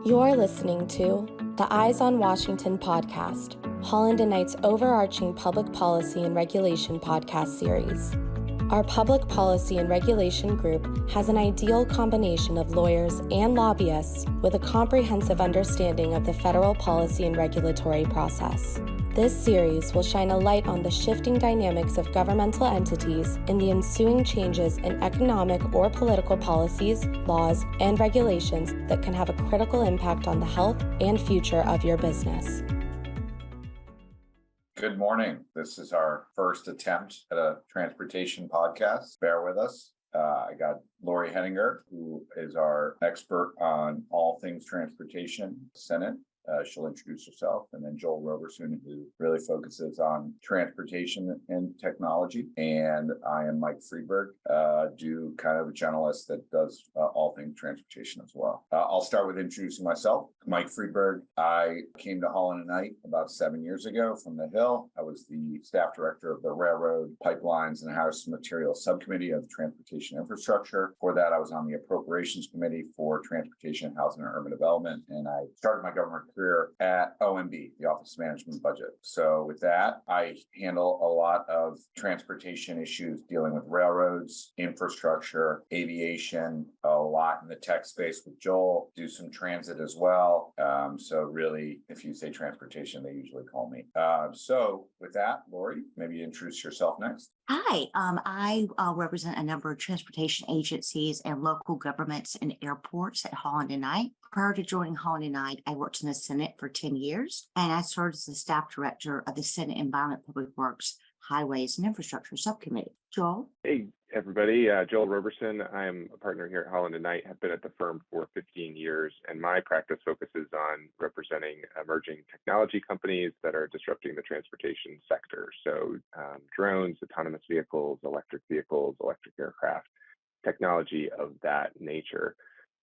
You're listening to the Eyes on Washington podcast, Holland and Knight's overarching public policy and regulation podcast series. Our public policy and regulation group has an ideal combination of lawyers and lobbyists with a comprehensive understanding of the federal policy and regulatory process. This series will shine a light on the shifting dynamics of governmental entities and the ensuing changes in economic or political policies, laws, and regulations that can have a critical impact on the health and future of your business. Good morning. This is our first attempt at a transportation podcast. Bear with us. I got Lauri Hettinger, who is our expert on all things transportation, Senate. She'll introduce herself, and then Joel Roberson, who really focuses on transportation and technology. And I am Mike Friedberg, do kind of a generalist that does all things transportation as well. I'll start with introducing myself. Mike Friedberg. I came to Holland and Knight about 7 years ago from the Hill. I was the staff director of the Railroad, Pipelines, and Hazardous Materials Subcommittee of Transportation Infrastructure. For that, I was on the Appropriations Committee for Transportation, Housing, and Urban Development, and I started my government career at OMB, the Office of Management Budget. So with that, I handle a lot of transportation issues dealing with railroads, infrastructure, aviation, a lot in the tech space with Joel, do some transit as well. So really, if you say transportation, they usually call me. So with that, Lauri, maybe introduce yourself next. Hi, I represent a number of transportation agencies and local governments and airports at Holland and Knight. Prior to joining Holland and Knight, I worked in the Senate for 10 years, and I served as the staff director of the Senate Environment, Public Works, Highways, and Infrastructure Subcommittee. Joel? Hey, everybody. Joel Roberson. I'm a partner here at Holland and Knight. I've been at the firm for 15 years, and my practice focuses on representing emerging technology companies that are disrupting the transportation sector. So drones, autonomous vehicles, electric aircraft, technology of that nature.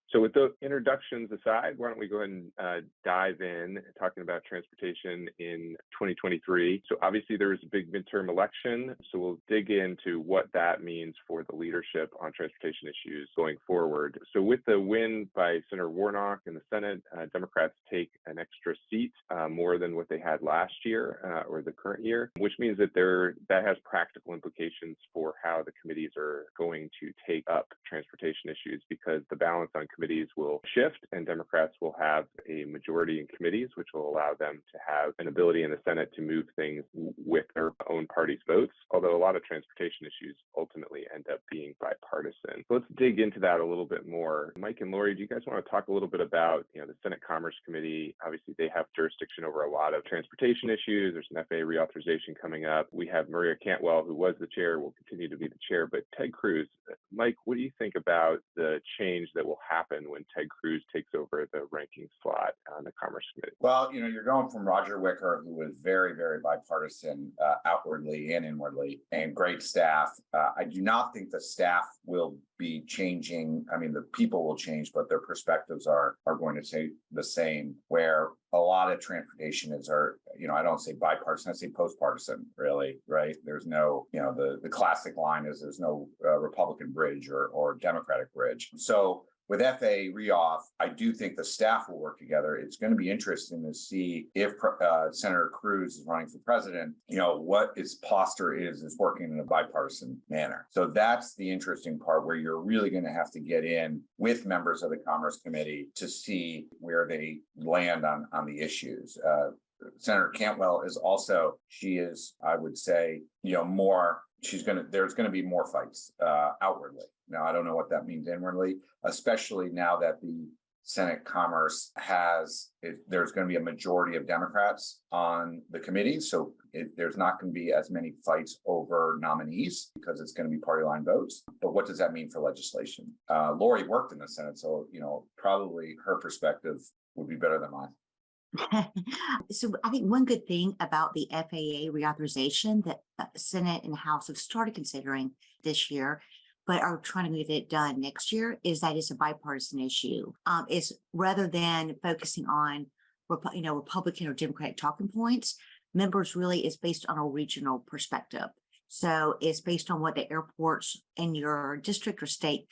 So with the introductions aside, why don't we go ahead and dive in talking about transportation in 2023. So obviously there was a big midterm election. So we'll dig into what that means for the leadership on transportation issues going forward. So with the win by Senator Warnock in the Senate, Democrats take an extra seat, more than what they had last year or the current year, which means that that has practical implications for how the committees are going to take up transportation issues, because the balance on committees will shift and Democrats will have a majority in committees, which will allow them to have an ability in the Senate to move things with their own party's votes, although a lot of transportation issues ultimately end up being bipartisan. So let's dig into that a little bit more. Mike and Lauri, do you guys want to talk a little bit about the Senate Commerce Committee? Obviously, they have jurisdiction over a lot of transportation issues. There's an FAA Reauthorization coming up. We have Maria Cantwell, who was the chair, will continue to be the chair, but Ted Cruz. Mike, what do you think about the change that will happen when Ted Cruz takes over the ranking slot on the Commerce Committee? Well, you're going from Roger Wicker, who was very, very bipartisan outwardly and inwardly, and great staff. I do not think the staff will be changing. I mean, the people will change, but their perspectives are going to stay the same, where a lot of transportation I don't say bipartisan, I say post-partisan, really, right? There's no, the classic line is there's no Republican bridge or Democratic bridge. So with FAA Reauth, I do think the staff will work together. It's going to be interesting to see if Senator Cruz is running for president, what his posture is working in a bipartisan manner. So that's the interesting part, where you're really going to have to get in with members of the Commerce Committee to see where they land on the issues. Senator Cantwell is also, I would say, there's going to be more fights outwardly. Now, I don't know what that means inwardly, especially now that the Senate Commerce there's going to be a majority of Democrats on the committee. So there's not going to be as many fights over nominees, because it's going to be party line votes. But what does that mean for legislation? Lauri worked in the Senate, so, probably her perspective would be better than mine. So I think one good thing about the FAA reauthorization that the Senate and the House have started considering this year, but are trying to get it done next year, is that it's a bipartisan issue. It's rather than focusing on Republican or Democratic talking points, members really is based on a regional perspective. So it's based on what the airports in your district or state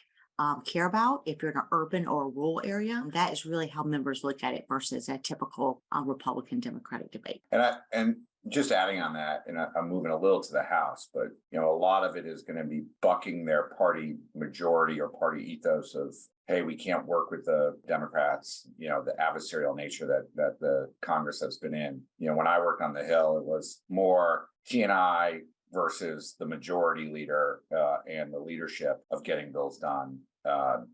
care about. If you're in an urban or a rural area, that is really how members look at it versus a typical Republican Democratic debate. And just adding on that, and I'm moving a little to the House, but a lot of it is going to be bucking their party majority or party ethos of, hey, we can't work with the Democrats, the adversarial nature that the Congress has been in. When I worked on the Hill, it was more T&I versus the majority leader and the leadership of getting bills done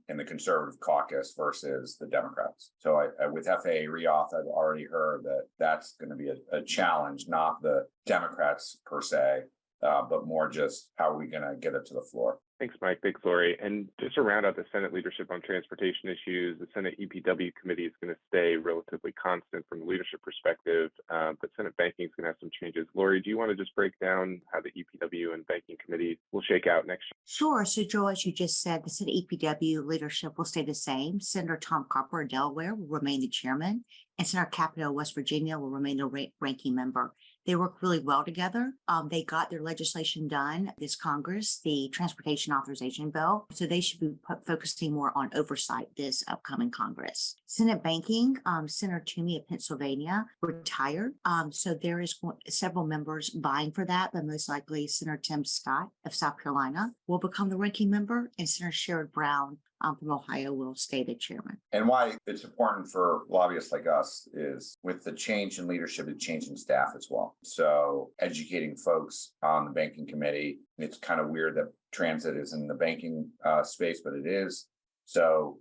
in the conservative caucus versus the Democrats. So with FAA Reauth, I've already heard that that's going to be a challenge, not the Democrats per se, but more just how are we going to get it to the floor. Thanks, Mike. Thanks, Lauri. And just to round out the Senate leadership on transportation issues, the Senate EPW committee is going to stay relatively constant from a leadership perspective, but Senate banking is going to have some changes. Lauri, do you want to just break down how the EPW and banking committee will shake out next year? Sure. So, Joe, as you just said, the Senate EPW leadership will stay the same. Senator Tom Copper of Delaware will remain the chairman, and Senator Capito of West Virginia will remain the ranking member. They work really well together. They got their legislation done this Congress, the transportation authorization bill. So they should be focusing more on oversight this upcoming Congress. Senate banking, Senator Toomey of Pennsylvania retired. So there is several members vying for that, but most likely Senator Tim Scott of South Carolina will become the ranking member, and Senator Sherrod Brown from Ohio will stay the chairman. And why it's important for lobbyists like us is with the change in leadership, the change in staff as well. So educating folks on the banking committee, it's kind of weird that transit is in the banking space, but it is. So,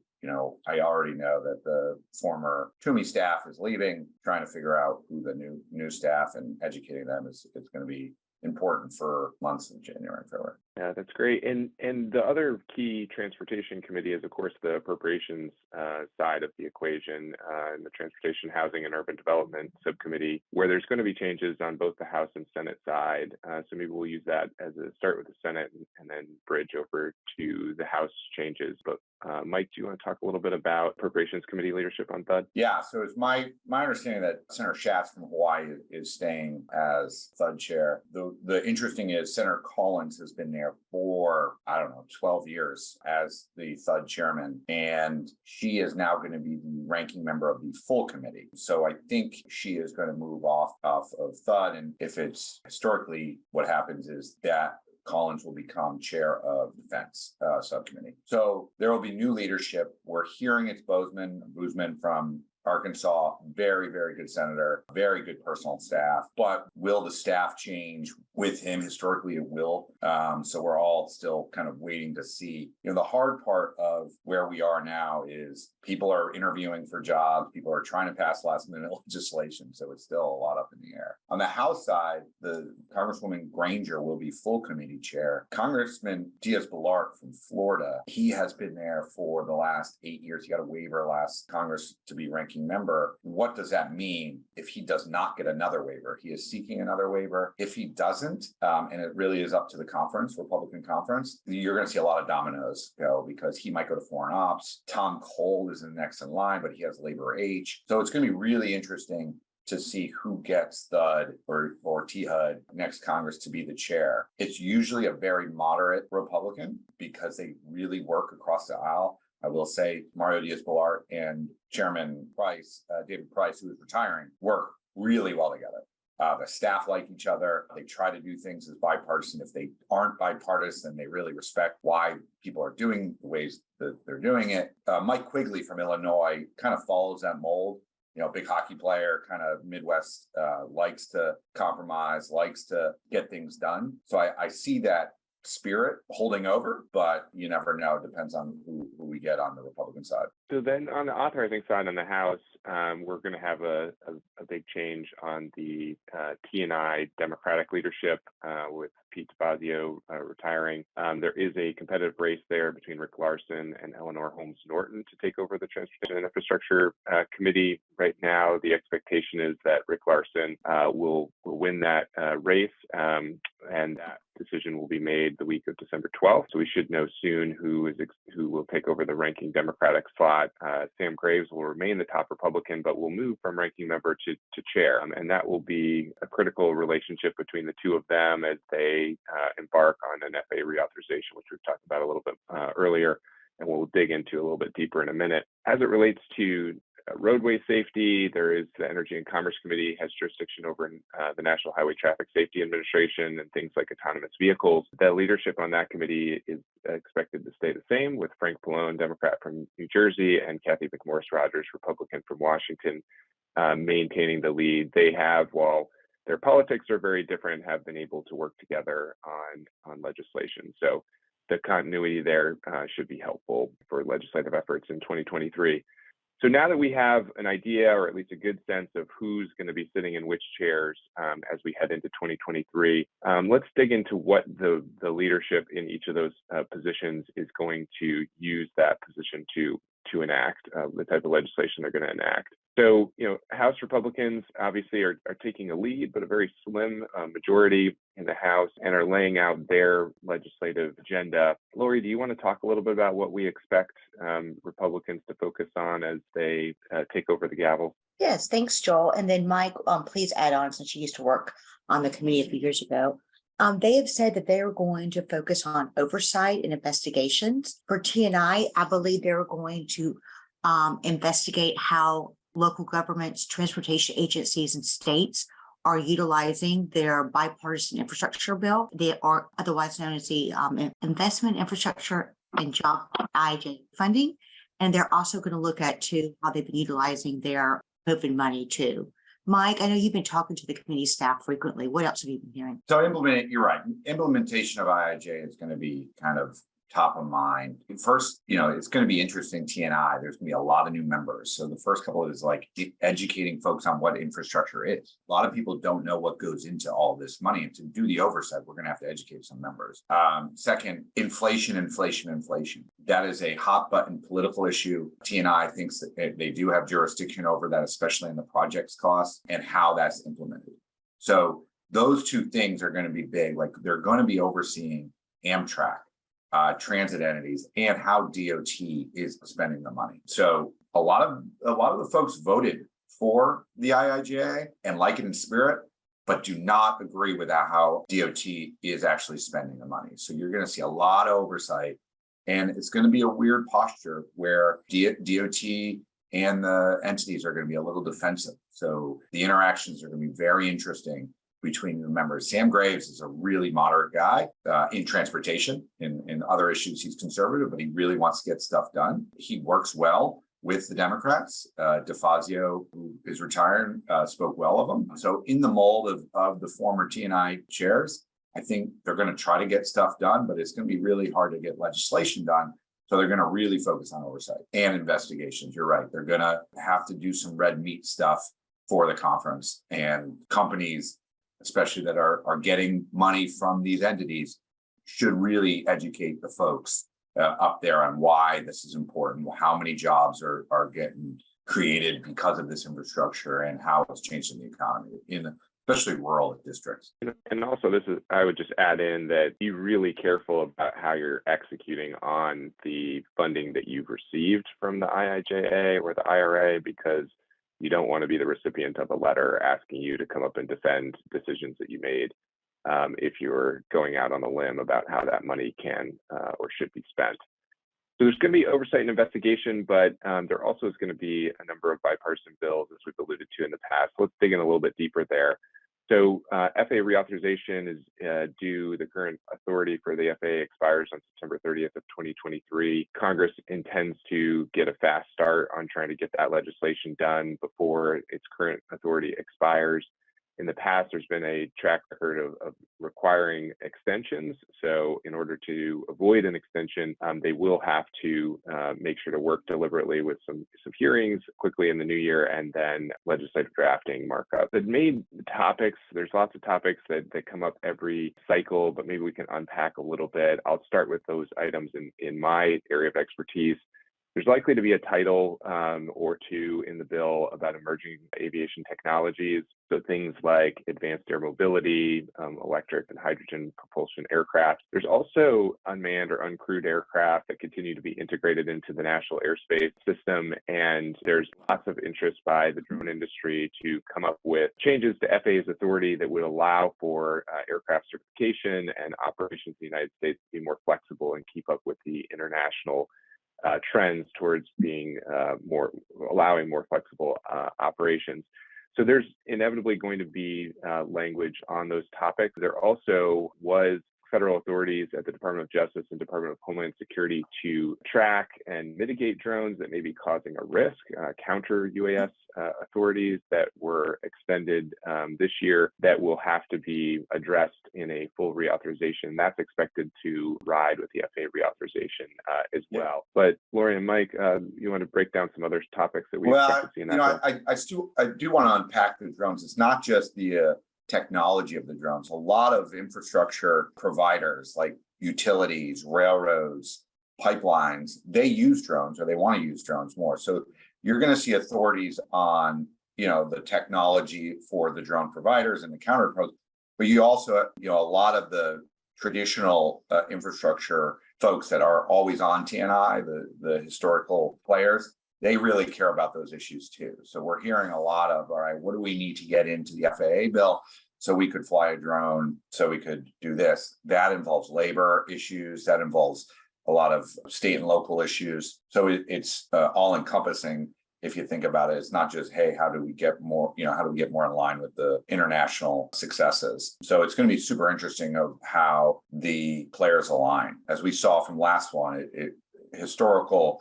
I already know that the former Toomey staff is leaving, trying to figure out who the new staff and educating them is going to be important for months in January and February. Yeah, that's great. And the other key transportation committee is, of course, the appropriations side of the equation, and the Transportation, Housing, and Urban Development subcommittee, where there's going to be changes on both the House and Senate side. So maybe we'll use that as a start with the Senate and then bridge over to the House changes. But Mike, do you want to talk a little bit about appropriations committee leadership on THUD? Yeah, so it's my understanding that Senator Schatz from Hawaii is staying as THUD chair. The interesting is Senator Collins has been there for, 12 years as the THUD chairman, and she is now going to be the ranking member of the full committee. So I think she is going to move off of THUD, and if it's historically what happens is that Collins will become chair of defense subcommittee. So there will be new leadership. We're hearing it's Boozman from Arkansas, very, very good senator, very good personal staff. But will the staff change with him? Historically, it will. So we're all still kind of waiting to see. The hard part of where we are now is people are interviewing for jobs. People are trying to pass last minute legislation. So it's still a lot up in the air. On the House side, the Congresswoman Granger will be full committee chair. Congressman Diaz-Balart from Florida, he has been there for the last 8 years. He got a waiver last Congress to be ranking member. What does that mean if he does not get another waiver? He is seeking another waiver. If he doesn't, and it really is up to the Republican conference, you're going to see a lot of dominoes go because he might go to foreign ops. Tom Cole is the next in line, but he has labor H. So it's going to be really interesting to see who gets THUD or THUD next Congress to be the chair. It's usually a very moderate Republican because they really work across the aisle. I will say Mario Diaz-Balart and Chairman Price, David Price, who is retiring, work really well together. The staff like each other. They try to do things as bipartisan. If they aren't bipartisan, they really respect why people are doing the ways that they're doing it. Mike Quigley from Illinois kind of follows that mold. Big hockey player, kind of Midwest, likes to compromise, likes to get things done. So I see that spirit holding over, but you never know. It depends on who we get on the Republican side. So then on the authorizing side in the House, we're going to have a big change on the T&I Democratic leadership with Pete DeFazio retiring. There is a competitive race there between Rick Larsen and Eleanor Holmes Norton to take over the Transportation and Infrastructure Committee. Right now, the expectation is that Rick Larsen will win that race, and that decision will be made the week of December 12th. So we should know soon who will take over the ranking Democratic slot. Sam Graves will remain the top Republican, but will move from ranking member to chair. And that will be a critical relationship between the two of them as they embark on an FAA reauthorization, which we've talked about a little bit earlier. and we'll dig into a little bit deeper in a minute. As it relates to roadway safety, there is the Energy and Commerce Committee has jurisdiction over the National Highway Traffic Safety Administration and things like autonomous vehicles. The leadership on that committee is expected to stay the same, with Frank Pallone, Democrat from New Jersey, and Kathy McMorris Rodgers, Republican from Washington, maintaining the lead. They have, while their politics are very different, have been able to work together on legislation. So the continuity there should be helpful for legislative efforts in 2023. So now that we have an idea, or at least a good sense of who's going to be sitting in which chairs as we head into 2023, let's dig into what the leadership in each of those positions is going to use that position to enact, the type of legislation they're going to enact. So, House Republicans obviously are taking a lead, but a very slim majority in the House, and are laying out their legislative agenda. Lauri, do you want to talk a little bit about what we expect Republicans to focus on as they take over the gavel? Yes, thanks, Joel. And then Mike, please add on, since you used to work on the committee a few years ago. They have said that they are going to focus on oversight and investigations. For T&I believe they're going to investigate how local governments, transportation agencies, and states are utilizing their bipartisan infrastructure bill. They are otherwise known as the Investment, Infrastructure, and Job IIJ funding. And they're also going to look at, too, how they've been utilizing their COVID money, too. Mike, I know you've been talking to the committee staff frequently. What else have you been hearing? So you're right. Implementation of IIJ is going to be kind of top of mind. First, it's going to be interesting. T&I, there's going to be a lot of new members. So the first couple is like educating folks on what infrastructure is. A lot of people don't know what goes into all this money. And to do the oversight, we're going to have to educate some members. Second, inflation. That is a hot button political issue. T&I thinks that they do have jurisdiction over that, especially in the project's costs and how that's implemented. So those two things are going to be big. Like, they're going to be overseeing Amtrak, transit entities, and how DOT is spending the money. So a lot of the folks voted for the IIJA and like it in spirit, but do not agree with how DOT is actually spending the money. So you're going to see a lot of oversight, and it's going to be a weird posture where DOT and the entities are going to be a little defensive. So the interactions are going to be very interesting between the members. Sam Graves is a really moderate guy in transportation. In other issues, he's conservative, but he really wants to get stuff done. He works well with the Democrats. DeFazio, who is retiring, spoke well of him. So in the mold of the former T&I chairs, I think they're going to try to get stuff done, but it's going to be really hard to get legislation done. So they're going to really focus on oversight and investigations. You're right. They're going to have to do some red meat stuff for the conference, and companies, especially that are getting money from these entities, should really educate the folks up there on why this is important, how many jobs are getting created because of this infrastructure, and how it's changing the economy in especially rural districts. And also, I would just add in that be really careful about how you're executing on the funding that you've received from the IIJA or the IRA, because you don't want to be the recipient of a letter asking you to come up and defend decisions that you made if you're going out on a limb about how that money can or should be spent. So there's going to be oversight and investigation, but there also is going to be a number of bipartisan bills, as we've alluded to in the past. Let's dig in a little bit deeper there. So FAA reauthorization is due. The current authority for the FAA expires on September 30th of 2023. Congress intends to get a fast start on trying to get that legislation done before its current authority expires. In the past, there's been a track record of requiring extensions. So in order to avoid an extension, they will have to make sure to work deliberately with some hearings quickly in the new year, and then legislative drafting markup. The main topics, there's lots of topics that come up every cycle, but maybe we can unpack a little bit. I'll start with those items in my area of expertise. There's likely to be a title or two in the bill about emerging aviation technologies. So things like advanced air mobility, electric and hydrogen propulsion aircraft. There's also unmanned or uncrewed aircraft that continue to be integrated into the national airspace system. And there's lots of interest by the drone industry to come up with changes to FAA's authority that would allow for aircraft certification and operations in the United States to be more flexible and keep up with the international trends towards being allowing more flexible operations. So there's inevitably going to be language on those topics. There also was federal authorities at the Department of Justice and Department of Homeland Security to track and mitigate drones that may be causing a risk, counter UAS authorities that were extended this year that will have to be addressed in a full reauthorization. That's expected to ride with the FAA reauthorization as well. But Lauri and Mike, you want to break down some other topics that we expect to see in that bill? I do want to unpack the drones. It's not just the technology of the drones. A lot of infrastructure providers like utilities, railroads, pipelines, they use drones or they want to use drones more. So you're going to see authorities on, the technology for the drone providers and the counter, but you also, a lot of the traditional infrastructure folks that are always on TNI, the historical players, they really care about those issues too. So we're hearing a lot of, all right, what do we need to get into the FAA bill so we could fly a drone, so we could do this? That involves labor issues, that involves a lot of state and local issues. So it's all encompassing. If you think about it, it's not just, hey, how do we get more in line with the international successes? So it's going to be super interesting of how the players align. As we saw from last one, historical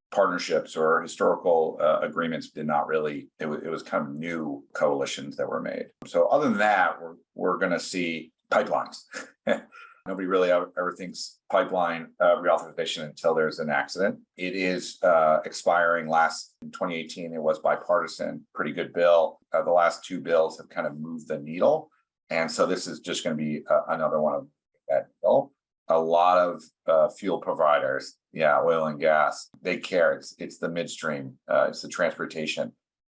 partnerships or historical agreements did not really, it was kind of new coalitions that were made. So other than that, we're going to see pipelines. Nobody really ever thinks pipeline reauthorization until there's an accident. It is expiring in 2018. It was bipartisan, pretty good bill. The last two bills have kind of moved the needle. And so this is just going to be another one of that bill. A lot of fuel providers, oil and gas, they care. It's the midstream, it's the transportation.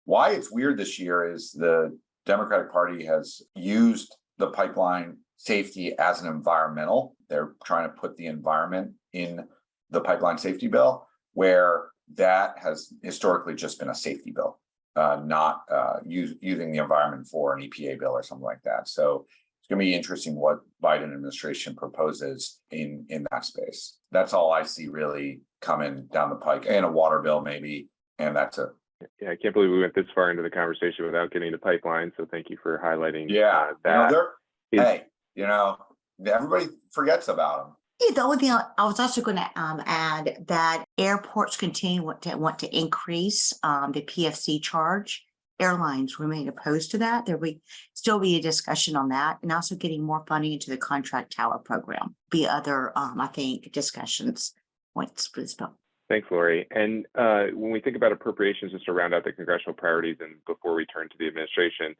Why it's weird this year is the Democratic Party has used the pipeline safety as an environmental. They're trying to put the environment in the pipeline safety bill, where that has historically just been a safety bill, not using the environment for an EPA bill or something like that. So it's going to be interesting what Biden administration proposes in that space. That's all I see really coming down the pike, and a water bill maybe, and that's it. Yeah, I can't believe we went this far into the conversation without getting to pipeline. So thank you for highlighting that. Everybody forgets about them. Yeah, the only thing I was also going to add that airports continue want to increase the PFC charge. Airlines remain opposed to that. There will still be a discussion on that, and also getting more funding into the contract tower program. Be other, I think, discussions points for this bill. Thanks, Lauri. And when we think about appropriations, just to round out the congressional priorities, and before we turn to the administration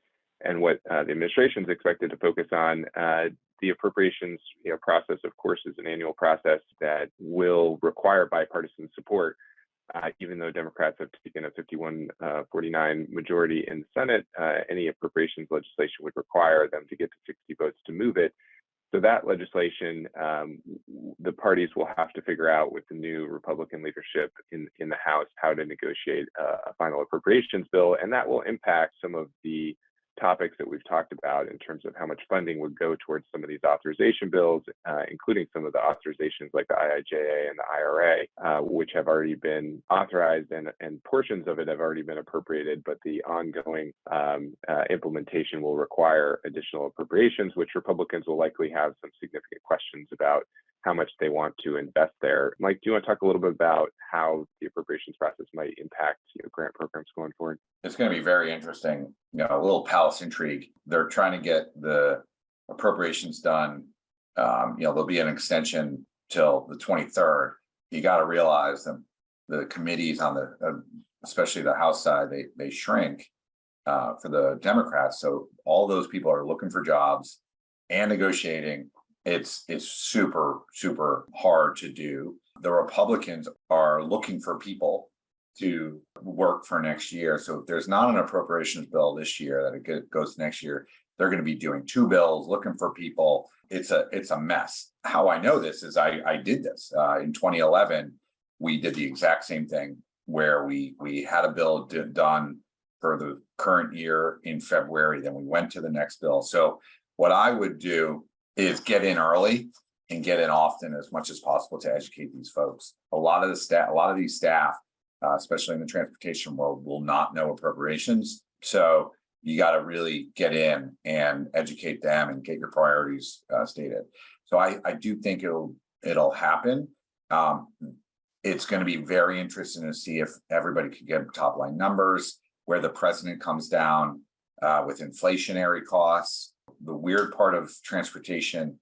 and what the administration is expected to focus on, the appropriations process, of course, is an annual process that will require bipartisan support. Even though Democrats have taken a 51-49 majority in the Senate, any appropriations legislation would require them to get to 60 votes to move it. So that legislation, the parties will have to figure out with the new Republican leadership in the House how to negotiate a final appropriations bill, and that will impact some of the topics that we've talked about in terms of how much funding would go towards some of these authorization bills, including some of the authorizations like the IIJA and the IRA, which have already been authorized and portions of it have already been appropriated, but the ongoing implementation will require additional appropriations, which Republicans will likely have some significant questions about how much they want to invest there. Mike, do you want to talk a little bit about how the appropriations process might impact grant programs going forward? It's going to be very interesting. A little palace intrigue. They're trying to get the appropriations done. There'll be an extension till the 23rd. You got to realize that the committees on especially the House side, they shrink for the Democrats. So all those people are looking for jobs and negotiating. It's super, super hard to do. The Republicans are looking for people to work for next year. So if there's not an appropriations bill this year that it goes next year, they're going to be doing two bills, looking for people. It's a mess. How I know this is I did this in 2011. We did the exact same thing where we had a bill done for the current year in February. Then we went to the next bill. So what I would do is get in early and get in often as much as possible to educate these folks. A lot of these staff, especially in the transportation world, will not know appropriations. So you got to really get in and educate them and get your priorities stated. So I do think it'll happen. It's going to be very interesting to see if everybody could get top line numbers, where the president comes down with inflationary costs. The weird part of transportation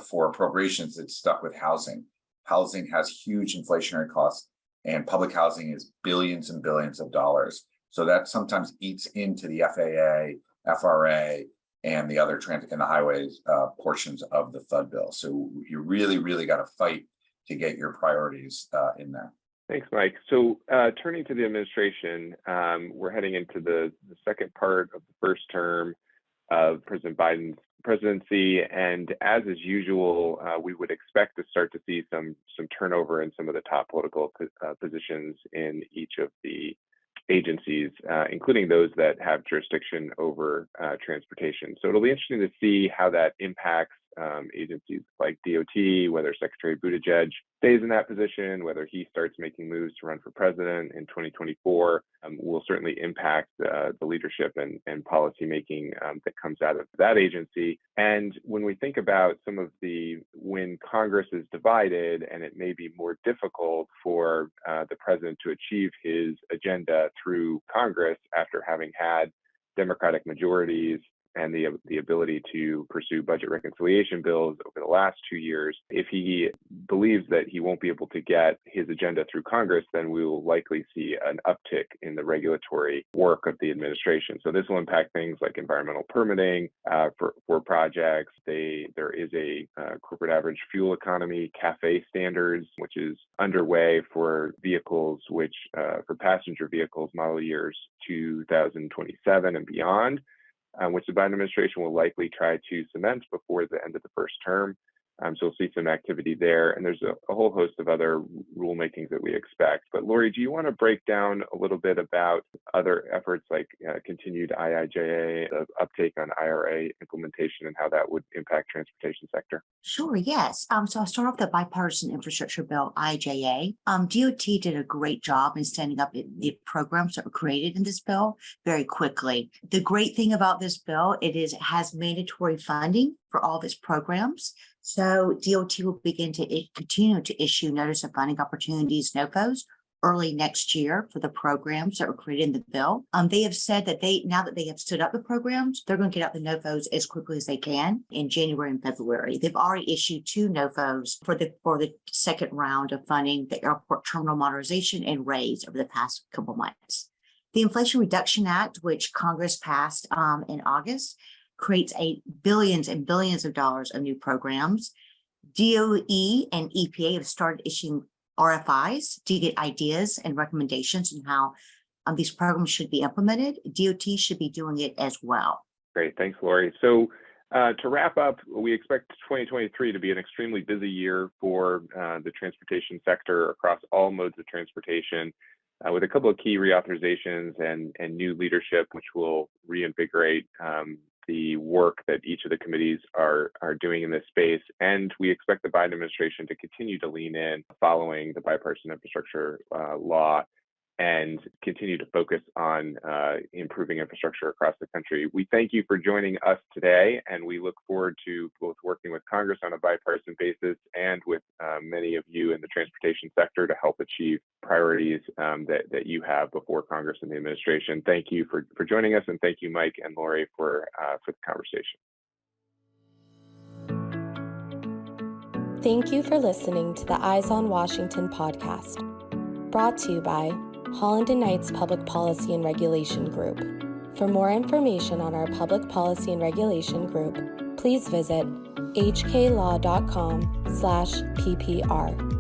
for appropriations, it's stuck with housing. Housing has huge inflationary costs, and public housing is billions and billions of dollars. So that sometimes eats into the FAA, FRA, and the other transit and the highways portions of the FUD bill. So you really, really got to fight to get your priorities in there. Thanks, Mike. So turning to the administration, we're heading into the second part of the first term of President Biden's presidency. And as is usual, we would expect to start to see some turnover in some of the top political positions in each of the agencies, including those that have jurisdiction over transportation. So it'll be interesting to see how that impacts agencies like DOT, whether Secretary Buttigieg stays in that position, whether he starts making moves to run for president in 2024, will certainly impact the leadership and policy making that comes out of that agency. And when we think about when Congress is divided and it may be more difficult for the president to achieve his agenda through Congress after having had Democratic majorities and the ability to pursue budget reconciliation bills over the last 2 years, if he believes that he won't be able to get his agenda through Congress, then we will likely see an uptick in the regulatory work of the administration. So this will impact things like environmental permitting for projects. There is a corporate average fuel economy CAFE standards, which is underway for vehicles, for passenger vehicles model years 2027 and beyond, which the Biden administration will likely try to cement before the end of the first term. So we'll see some activity there. And there's a whole host of other rulemakings that we expect. But Lauri, do you want to break down a little bit about other efforts like continued IIJA, the uptake on IRA implementation, and how that would impact transportation sector? Sure, yes. So I'll start off the bipartisan infrastructure bill, IIJA. DOT did a great job in standing up the programs that were created in this bill very quickly. The great thing about this bill, it has mandatory funding for all of its programs. So DOT will begin to continue to issue notice of funding opportunities, NOFOs, early next year for the programs that were created in the bill. They have said that now that they have stood up the programs, they're going to get out the NOFOs as quickly as they can in January and February. They've already issued 2 NOFOs for the second round of funding, the airport terminal modernization and RAISE over the past couple months. The Inflation Reduction Act, which Congress passed in August, creates billions and billions of dollars of new programs. DOE and EPA have started issuing RFIs to get ideas and recommendations on how these programs should be implemented. DOT should be doing it as well. Great, thanks, Lauri. So to wrap up, we expect 2023 to be an extremely busy year for the transportation sector across all modes of transportation, with a couple of key reauthorizations and new leadership, which will reinvigorate the work that each of the committees are doing in this space. And we expect the Biden administration to continue to lean in following the bipartisan infrastructure law and continue to focus on improving infrastructure across the country. We thank you for joining us today, and we look forward to both working with Congress on a bipartisan basis and with many of you in the transportation sector to help achieve priorities that you have before Congress and the administration. Thank you for joining us, and thank you, Mike and Lauri, for the conversation. Thank you for listening to the Eyes on Washington podcast, brought to you by Holland & Knight's Public Policy and Regulation Group. For more information on our Public Policy and Regulation Group, please visit hklaw.com/ppr.